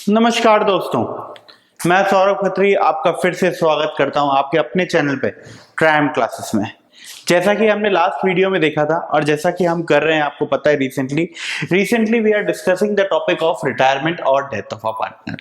नमस्कार दोस्तों, मैं सौरभ खत्री आपका फिर से स्वागत करता हूं आपके अपने चैनल पे क्राइम क्लासेस में। जैसा कि हमने लास्ट वीडियो में देखा था और जैसा कि हम कर रहे हैं, आपको पता है, recently we are discussing the topic of retirement और डेथ ऑफ अ पार्टनर।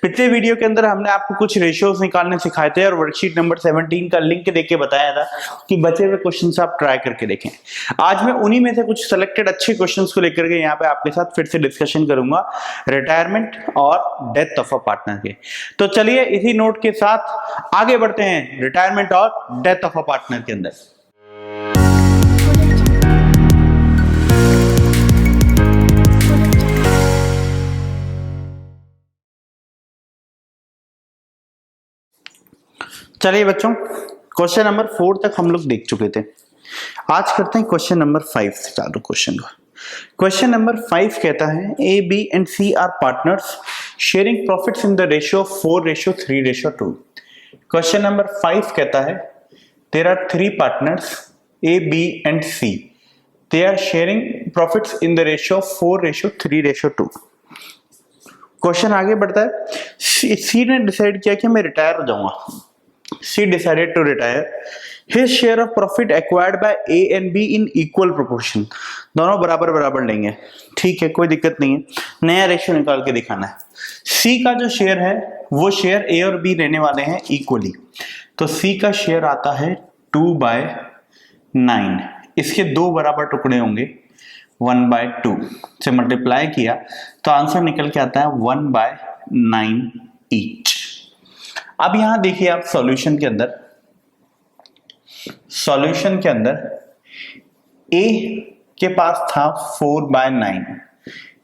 पिछले वीडियो के अंदर हमने आपको कुछ रेशियोज निकालने सिखाए थे और वर्कशीट नंबर 17 का लिंक देके बताया था कि बचे हुए क्वेश्चंस आप ट्राई करके देखें। आज मैं उन्हीं में से कुछ सेलेक्टेड अच्छे क्वेश्चंस को लेकर के यहाँ पे आपके साथ फिर से डिस्कशन करूंगा रिटायरमेंट और डेथ ऑफ अ पार्टनर के। तो चलिए इसी नोट के साथ आगे बढ़ते हैं रिटायरमेंट और डेथ ऑफ अ पार्टनर के अंदर। चलिए बच्चों, क्वेश्चन नंबर 4 तक हम लोग देख चुके थे। आज करते हैं क्वेश्चन नंबर 5 से चालू क्वेश्चन को। क्वेश्चन नंबर 5 कहता है A B and C are partners sharing profits in the ratio of 4:3:2। Question number 5 कहता है there are 3 partners A B and C, they are sharing profits in the ratio of 4:3:2। Question आगे बढ़ता है। सी ने decide किया कि मैं retire हो जाऊंगा। She decided to retire. His share of profit acquired by A and B in equal proportion. दोनों बराबर बराबर लेंगे, ठीक है, कोई दिक्कत नहीं है। नया रेशियो निकाल के दिखाना है। C का जो शेयर है वो शेयर A और B लेने वाले हैं इक्वली, तो C का शेयर आता है 2/9। इसके दो बराबर टुकड़े होंगे, 1/2 से मल्टीप्लाई किया तो आंसर निकल के आता है 1/9 ईच। अब यहां देखिए आप सॉल्यूशन के अंदर ए के पास था 4/9,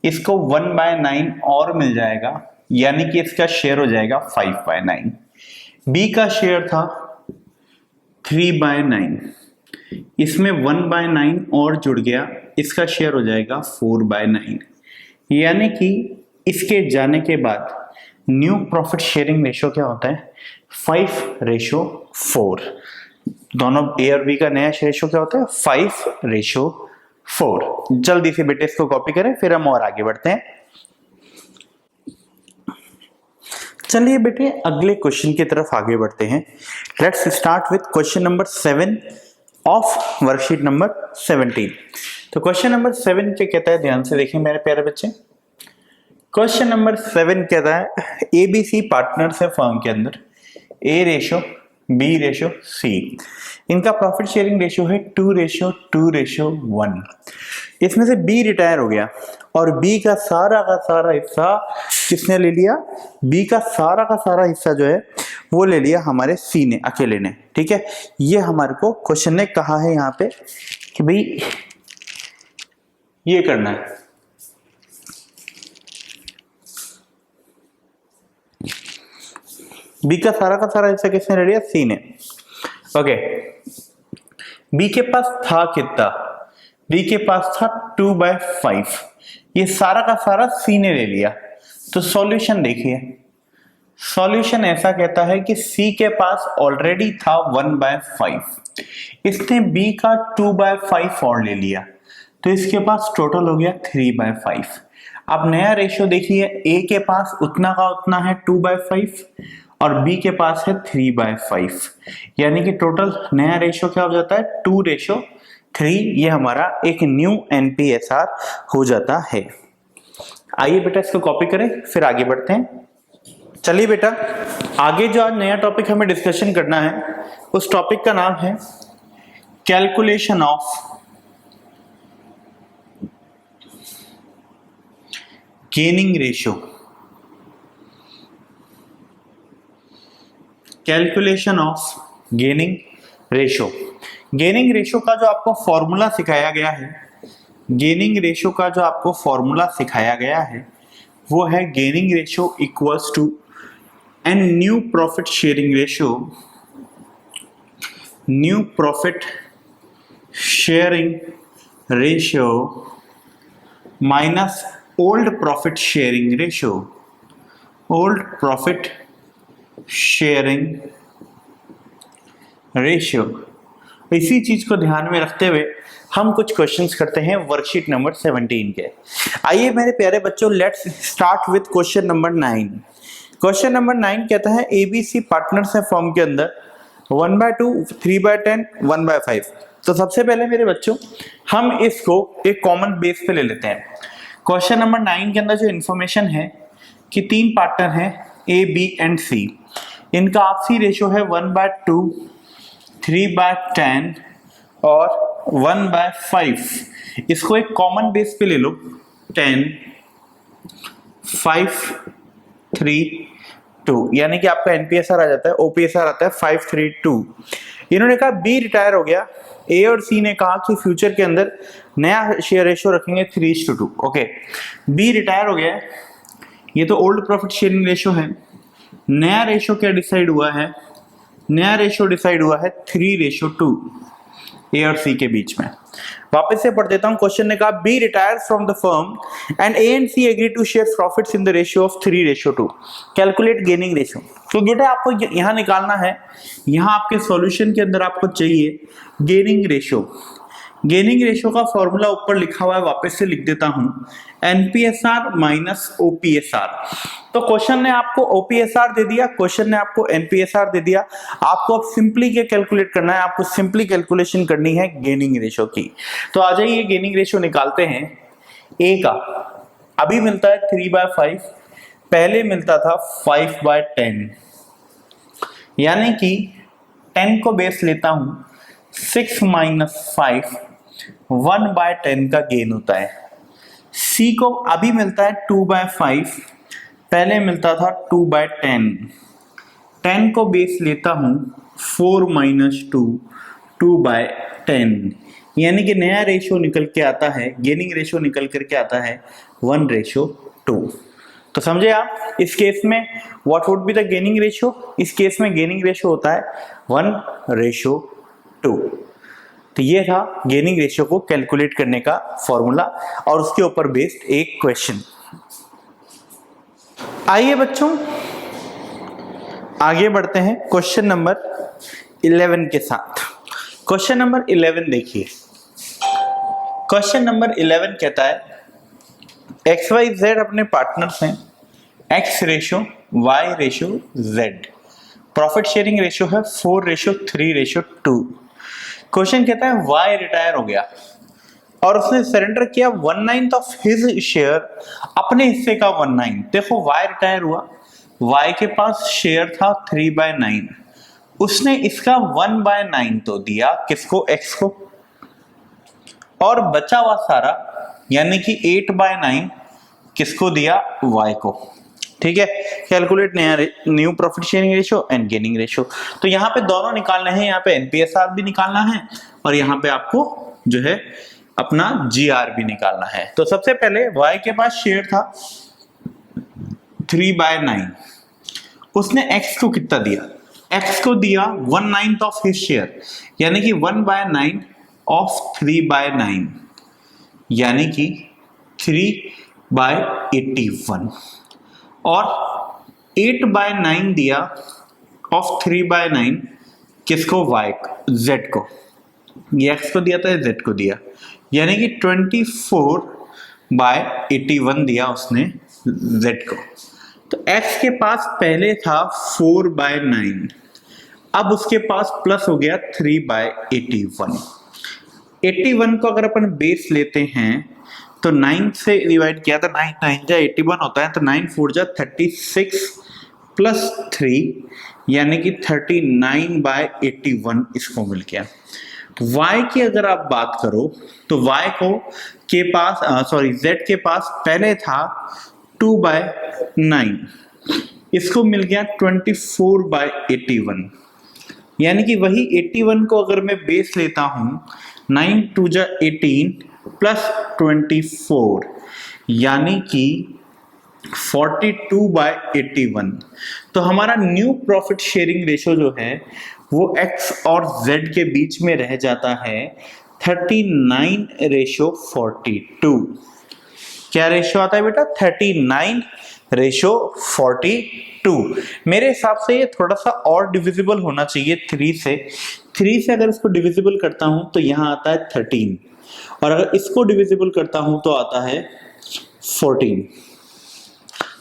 इसको 1/9 और मिल जाएगा, यानी कि इसका शेयर हो जाएगा 5/9। बी का शेयर था 3/9, इसमें 1/9 और जुड़ गया, इसका शेयर हो जाएगा 4/9। यानी कि इसके जाने के बाद न्यू प्रॉफिट शेयरिंग रेशियो क्या होता है? 5:4। दोनों ए और बी का नया रेशियो क्या होता है? 5:4। जल्दी से बेटे इसको कॉपी करें, फिर हम और आगे बढ़ते हैं। चलिए बेटे अगले क्वेश्चन की तरफ आगे बढ़ते हैं। Let's start with question number 7 of worksheet number 17। तो क्वेश्चन नंबर 7 क्या कहता है, ध्यान से देखें मेरे प्यारे बच्चे। क्वेश्चन नंबर 7 कहता है एबीसी पार्टनर्स है फर्म के अंदर, A:B:C। इनका प्रॉफिट शेयरिंग रेशियो है 2:2:1। इसमें से B रिटायर हो गया और B का सारा हिस्सा किसने ले लिया? B का सारा हिस्सा जो है वो ले लिया हमारे C ने, अकेले ने। ठीक है, ये हमारे को क्वेश्चन ने कहा है यहाँ पे कि भाई ये करना है। बी का सारा हिस्सा किसने ले लिया? सी ने। ओके, बी के पास था कितना? बी के पास था 2/5। ये सारा का सारा सी ने ले लिया। तो सॉल्यूशन देखिए, सॉल्यूशन ऐसा कहता है कि सी के पास ऑलरेडी था 1/5, इसने बी का 2/5 और ले लिया, तो इसके पास टोटल हो गया 3/5। अब नया रेशियो देखिए, ए के पास उतना का उतना है 2/5 और बी के पास है 3/5, यानी कि टोटल नया रेशियो क्या हो जाता है? 2:3। ये हमारा एक न्यू एनपीएसआर हो जाता है। आइए बेटा इसको कॉपी करें, फिर आगे बढ़ते हैं। चलिए बेटा, आगे जो आज नया टॉपिक हमें डिस्कशन करना है उस टॉपिक का नाम है calculation of gaining ratio. Calculation of gaining ratio. Gaining ratio का जो आपको फॉर्मूला सिखाया गया है, गेनिंग रेशियो का जो आपको फॉर्मूला सिखाया गया है वो है gaining ratio equals to an new profit sharing ratio, new profit sharing ratio minus old profit sharing ratio, old profit sharing ratio. इसी चीज को ध्यान में रखते हुए हम कुछ क्वेश्चंस करते हैं वर्कशीट नंबर 17 के। आइए मेरे प्यारे बच्चों, let's start with question number 9। Question number 9 कहता है एबीसी पार्टनर्स है फॉर्म के अंदर 1/2, 3/10, 1/5। तो सबसे पहले मेरे बच्चों हम इसको एक कॉमन बेस पे ले लेते हैं। क्वेश्चन नंबर 9 के अंदर जो इन्फॉर्मेशन है कि 3 पार्टनर हैं ए, बी एंड सी, इनका आपसी रेशियो है 1/2, 3/10 और 1/5। इसको एक कॉमन बेस पे ले लो, 10, 5, 3, 2, यानी कि आपका एनपीएसआर आ जाता है, ओपीएसआर आता है 5, 3, 2। इन्होंने कहा बी रिटायर हो गया, ए और सी ने कहा कि फ्यूचर के अंदर नया शेयर रेशियो रखेंगे 3:2। ओके, बी रिटायर हो गया है, ये तो ओल्ड प्रॉफिट शेयरिंग रेशियो है। नया रेशियो क्या डिसाइड हुआ है? नया रेशियो डिसाइड हुआ है 3:2 ए और सी के बीच में। वापस से पढ़ देता हूं। क्वेश्चन ने कहा B retires from the firm and A and C agree to share profits in the ratio of 3:2। Calculate gaining ratio. तो बेटा आपको यहां निकालना है, यहां आपके सॉल्यूशन के अंदर आपको चाहिए गेनिंग रेशियो। गेनिंग रेशियो का फॉर्मूला ऊपर लिखा हुआ है, वापस से लिख देता हूं, एनपीएसआर माइनस ओपीएसआर। तो क्वेश्चन ने आपको ओपीएसआर दे दिया, क्वेश्चन ने आपको एनपीएसआर दे दिया, आपको अब सिंपली क्या कैलकुलेट करना है? आपको सिंपली कैलकुलेशन करनी है गेनिंग रेशियो की। तो आ जाइए गेनिंग रेशियो निकालते हैं। ए का अभी मिलता है 3/5, पहले मिलता था 5/10, यानी कि 10 को बेस लेता हूं, 6 - 5 1/10 का गेन होता है। सी को अभी मिलता है 2/5, पहले मिलता था 2/10, 10 को बेस लेता हूं 4 - 2 2/10, यानी कि नया रेशियो निकल के आता है, गेनिंग रेशियो निकल करके आता है 1:2। तो समझे आप? इस केस में what would be the gaining ratio? इस केस में गेनिंग रेशियो होता है 1:2। तो ये था गेनिंग रेशियो को कैलकुलेट करने का फॉर्मूला और उसके ऊपर बेस्ड एक क्वेश्चन। आइए बच्चों आगे बढ़ते हैं क्वेश्चन नंबर 11 के साथ। क्वेश्चन नंबर 11 देखिए। क्वेश्चन नंबर 11 कहता है XYZ अपने पार्टनर्स हैं, X ratio, Y ratio, Z। Profit sharing ratio है 4:3:2। क्वेश्चन कहता है Y रिटायर हो गया और उसने सरेंडर किया 1/9 ऑफ हिज शेयर, अपने हिस्से का 1/9। देखो Y रिटायर हुआ, Y के पास शेयर था 3/9, उसने इसका 1/9 तो दिया किसको? X को, और बचा हुआ सारा यानी कि 8/9 किसको दिया? Y को। ठीक है, कैलकुलेट नया new profit sharing ratio and gaining ratio. तो यहाँ पे दोनों निकालने हैं, यहाँ पे एनपीएसआर भी निकालना है और यहाँ पे आपको जो है अपना जीआर भी निकालना है। तो सबसे पहले Y के पास शेयर था 3/9, उसने X को कितना दिया? X को दिया 1/9 ऑफ हिज शेयर, यानी कि 1/9 ऑफ 3/9, यानी कि 3/81, और 8/9 दिया ऑफ 3/9 किसको? Y Z को। ये X को दिया था, Z को दिया, यानी कि 24/81 दिया उसने Z को। तो X के पास पहले था 4/9, अब उसके पास प्लस हो गया 3/81। 81 को अगर अपन बेस लेते हैं तो 9 से डिवाइड किया था, 9 9 जा 81 होता है, तो 9 4 जा 36 प्लस 3 यानी कि 39/81 इसको मिल गया। Y की अगर आप बात करो तो Y को के पास Z के पास पहले था 2/9, इसको मिल गया 24/81, यानी कि वही 81 को अगर मैं बेस लेता हूं 9 2 जा 18 प्लस 24 यानी कि 42/81। तो हमारा न्यू प्रॉफिट शेयरिंग रेशियो जो है वो X और Z के बीच में रह जाता है 39:42। क्या रेशियो आता है बेटा? 39:42। मेरे हिसाब से ये थोड़ा सा और डिविजिबल होना चाहिए 3 से। 3 से अगर इसको डिविजिबल करता हूं तो यहां आता है 13, और अगर इसको डिविजिबल करता हूं तो आता है 14।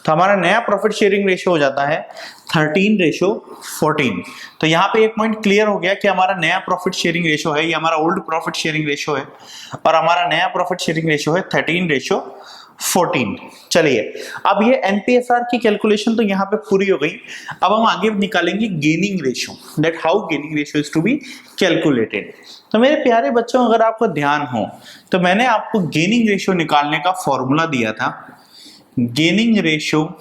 तो हमारा नया प्रॉफिट शेयरिंग रेशियो हो जाता है 13:14। तो यहाँ पे एक पॉइंट क्लियर हो गया कि हमारा नया प्रॉफिट शेयरिंग रेशियो है, ये हमारा ओल्ड प्रॉफिट शेयरिंग रेशियो है और हमारा नया प्रॉफिट शेयरिंग रेशियो है 13:14। चलिए, अब ये एनपीएसआर की कैलकुलेशन तो यहाँ पे पूरी हो गई। अब हम आगे निकालेंगे gaining ratio, that how gaining ratio is to be calculated. तो मेरे प्यारे बच्चों, अगर आपको ध्यान हो तो मैंने आपको गेनिंग रेशियो निकालने का फॉर्मूला दिया था। Gaining ratio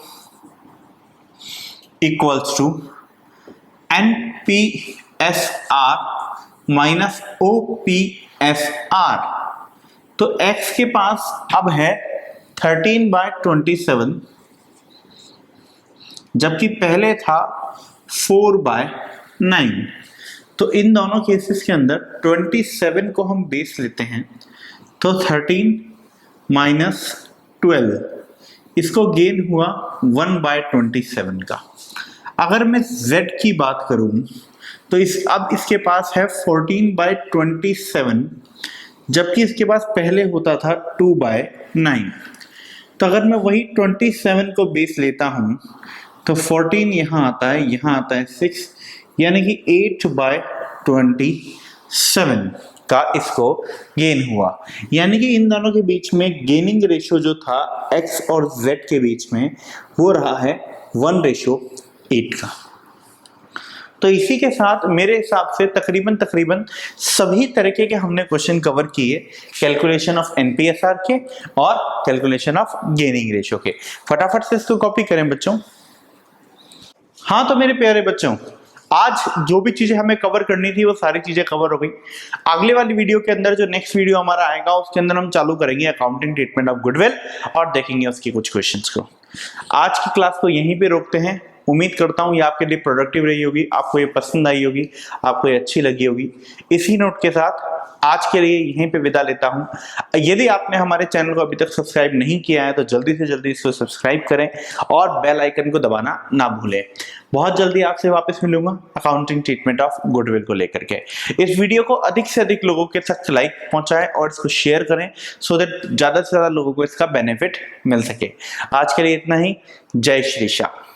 equals to NPSR minus OPSR। तो x के पास अब है 13/27, जबकि पहले था 4/9। तो इन दोनों केसेस के अंदर 27 को हम बेस लेते हैं, तो 13 माइनस 12, इसको गेन हुआ 1/27 का। अगर मैं z की बात करूं तो अब इसके पास है 14/27, जबकि इसके पास पहले होता था 2/9। तो अगर मैं वही 27 को बेस लेता हूं तो 14 यहां आता है, यहां आता है 6, यानी कि 8/27 का इसको गेन हुआ। यानी कि इन दोनों के बीच में गेनिंग रेशियो जो था x और z के बीच में वो रहा है 1:8 का। तो इसी के साथ मेरे हिसाब से तकरीबन सभी तरीके के हमने क्वेश्चन कवर किए, कैलकुलेशन ऑफ एनपीएसआर के और कैलकुलेशन ऑफ गेनिंग रेशियो के। फटाफट से इसको कॉपी करें बच्चों। हाँ, तो मेरे प्यारे बच्चों, आज जो भी चीजें हमें कवर करनी थी वो सारी चीजें कवर हो गई। अगले वाली वीडियो के अंदर जो नेक्स्ट वीडियो हमारा आएगा उसके अंदर हम चालू करेंगे अकाउंटिंग ट्रीटमेंट ऑफ गुडविल और देखेंगे उसकी कुछ क्वेश्चंस को। आज की क्लास को यहीं पे रोकते हैं। उम्मीद करता हूँ ये आपके लिए प्रोडक्टिव रही होगी, आपको ये पसंद आई होगी, आपको ये अच्छी लगी होगी। इसी नोट के साथ आज के लिए यहीं पे विदा लेता हूँ। यदि आपने हमारे चैनल को अभी तक सब्सक्राइब नहीं किया है तो जल्दी से जल्दी इसको सब्सक्राइब करें और बेल आइकन को दबाना ना भूलें। बहुत जल्दी आपसे वापस मिलूंगा अकाउंटिंग ट्रीटमेंट ऑफ गुडविल को लेकर के। इस वीडियो को अधिक से अधिक लोगों के तक लाइक पहुंचाएं और इसको शेयर करें सो दैट ज्यादा से ज्यादा लोगों को इसका बेनिफिट मिल सके। आज के लिए इतना ही। जय श्री शाह।